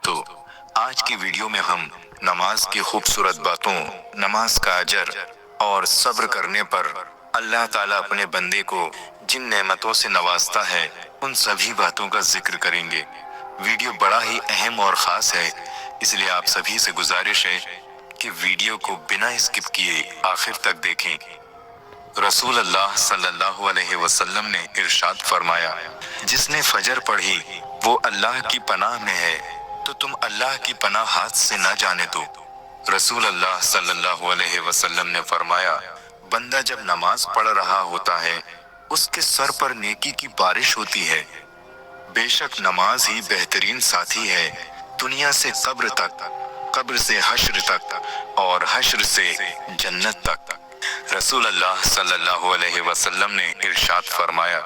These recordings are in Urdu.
دوستو، آج کی ویڈیو میں ہم نماز کی خوبصورت باتوں، نماز کا اجر اور صبر کرنے پر اللہ تعالیٰ اپنے بندے کو جن نعمتوں سے نوازتا ہے ان سبھی باتوں کا ذکر کریں گے۔ ویڈیو بڑا ہی اہم اور خاص ہے، اس لیے آپ سبھی سے گزارش ہے کہ ویڈیو کو بنا اسکپ کیے آخر تک دیکھیں۔ رسول اللہ صلی اللہ علیہ وسلم نے ارشاد فرمایا، جس نے فجر پڑھی وہ اللہ کی پناہ میں ہے تو تم اللہ کی پناہ ہاتھ سے نہ جانے دو۔ رسول اللہ صلی اللہ علیہ وسلم نے فرمایا، بندہ جب نماز پڑھ رہا ہوتا ہے اس کے سر پر نیکی کی بارش ہوتی ہے۔ بے شک نماز ہی بہترین ساتھی ہے، دنیا سے قبر تک، قبر سے حشر تک اور حشر سے جنت تک۔ رسول اللہ صلی اللہ علیہ وسلم نے ارشاد فرمایا،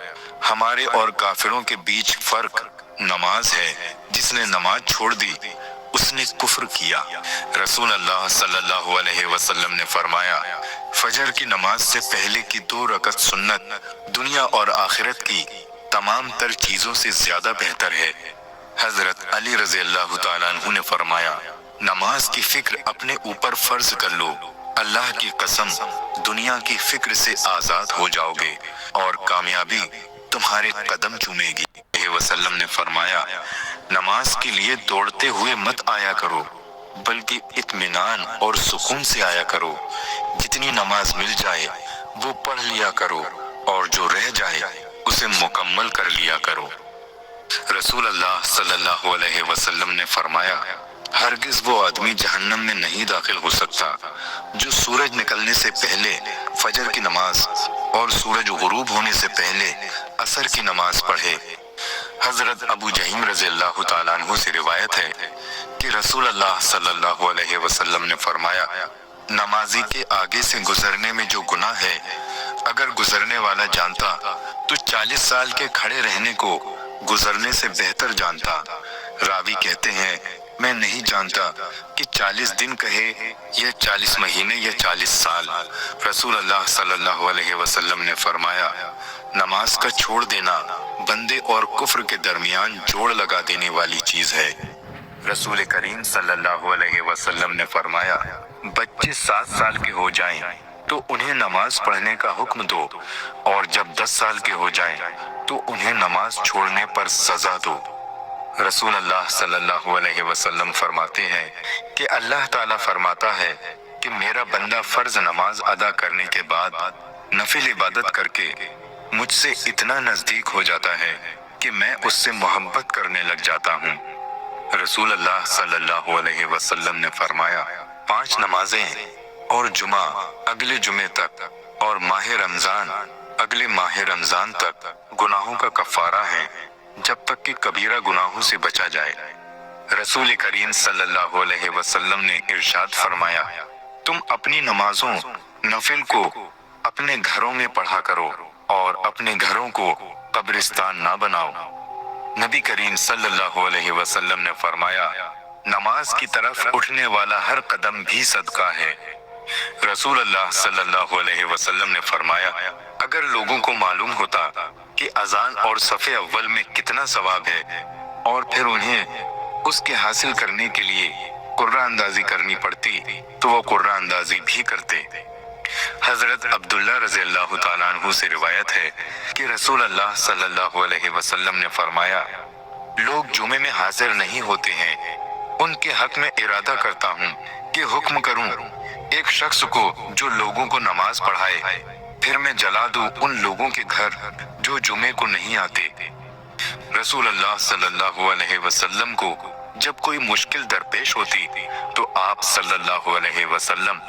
ہمارے اور کافروں کے بیچ فرق نماز ہے، جس نے نماز چھوڑ دی اس نے کفر کیا۔ رسول اللہ صلی اللہ علیہ وسلم نے فرمایا، فجر کی نماز سے پہلے کی 2 رکعت سنت دنیا اور آخرت کی تمام تر چیزوں سے زیادہ بہتر ہے۔ حضرت علی رضی اللہ تعالیٰ عنہ نے فرمایا، نماز کی فکر اپنے اوپر فرض کر لو، اللہ کی قسم دنیا کی فکر سے آزاد ہو جاؤ گے اور کامیابی تمہارے قدم چومے گی۔ وسلم نے فرمایا، نماز کے لیے دوڑتے ہوئے مت آیا کرو بلکہ اطمینان اور سکون سے آیا کرو۔ جتنی نماز مل جائے وہ پڑھ لیا کرو اور جو رہ جائے اسے مکمل کر لیا کرو۔ رسول اللہ صلی اللہ علیہ وسلم نے فرمایا، ہرگز وہ آدمی جہنم میں نہیں داخل ہو سکتا جو سورج نکلنے سے پہلے فجر کی نماز اور سورج غروب ہونے سے پہلے عصر کی نماز پڑھے۔ حضرت ابو جہیم رضی اللہ تعالیٰ عنہ سے روایت ہے کہ رسول اللہ صلی اللہ علیہ وسلم نے فرمایا، نمازی کے آگے سے گزرنے میں جو گناہ ہے اگر گزرنے والا جانتا تو 40 سال کے کھڑے رہنے کو گزرنے سے بہتر جانتا۔ راوی کہتے ہیں، میں نہیں جانتا کہ 40 دن کہے یا 40 مہینے یا 40 سال۔ رسول اللہ صلی اللہ علیہ وسلم نے فرمایا، نماز کا چھوڑ دینا بندے اور کفر کے درمیان جوڑ لگا دینے والی چیز ہے۔ رسول کریم صلی اللہ علیہ وسلم نے فرمایا، بچے 7 سال کے ہو جائیں تو انہیں نماز پڑھنے کا حکم دو اور جب 10 سال کے ہو جائیں تو انہیں نماز چھوڑنے پر سزا دو۔ رسول اللہ صلی اللہ علیہ وسلم فرماتے ہیں کہ اللہ تعالیٰ فرماتا ہے کہ میرا بندہ فرض نماز ادا کرنے کے بعد نفل عبادت کر کے مجھ سے اتنا نزدیک ہو جاتا ہے کہ میں اس سے محبت کرنے لگ جاتا ہوں۔ رسول اللہ صلی اللہ علیہ وسلم نے فرمایا، 5 نمازیں اور جمعہ اگلے جمعے تک اور ماہ رمضان اگلے ماہ رمضان تک گناہوں کا کفارہ ہیں جب تک کہ کبیرہ گناہوں سے بچا جائے۔ رسول کریم صلی اللہ علیہ وسلم نے ارشاد فرمایا، تم اپنی نمازوں نفل کو اپنے گھروں میں پڑھا کرو اور اپنے گھروں کو قبرستان نہ بناؤ۔ نبی کریم صلی اللہ علیہ وسلم نے فرمایا، نماز کی طرف اٹھنے والا ہر قدم بھی صدقہ ہے۔ رسول اللہ صلی اللہ علیہ وسلم نے فرمایا، اگر لوگوں کو معلوم ہوتا کہ اذان اور صف اول میں کتنا ثواب ہے اور پھر انہیں اس کے حاصل کرنے کے لیے قرعہ اندازی کرنی پڑتی تو وہ قرعہ اندازی بھی کرتے۔ حضرت عبداللہ رضی اللہ تعالیٰ عنہ سے روایت ہے کہ رسول اللہ صلی اللہ علیہ وسلم نے فرمایا، لوگ جمعے میں حاضر نہیں ہوتے ہیں، ان کے حق میں ارادہ کرتا ہوں کہ حکم کروں ایک شخص کو جو لوگوں کو نماز پڑھائے، پھر میں جلا دوں ان لوگوں کے گھر جو جمعے کو نہیں آتے۔ رسول اللہ صلی اللہ علیہ وسلم کو جب کوئی مشکل درپیش ہوتی تو آپ صلی اللہ علیہ وسلم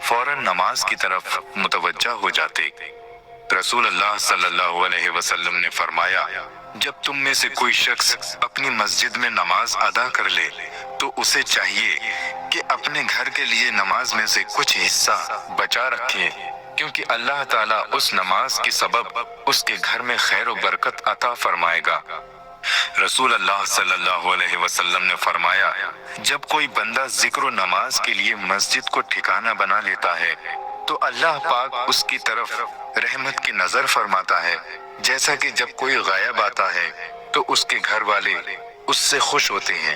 فوراً نماز کی طرف متوجہ ہو جاتے۔ رسول اللہ صلی اللہ علیہ وسلم نے فرمایا، جب تم میں سے کوئی شخص اپنی مسجد میں نماز ادا کر لے تو اسے چاہیے کہ اپنے گھر کے لیے نماز میں سے کچھ حصہ بچا رکھے، کیونکہ اللہ تعالیٰ اس نماز کے سبب اس کے گھر میں خیر و برکت عطا فرمائے گا۔ رسول اللہ صلی اللہ علیہ وسلم نے فرمایا، جب کوئی بندہ ذکر و نماز کے لیے مسجد کو ٹھکانہ بنا لیتا ہے تو اللہ پاک اس کی طرف رحمت کی نظر فرماتا ہے، جیسا کہ جب کوئی غائب آتا ہے تو اس کے گھر والے اس سے خوش ہوتے ہیں۔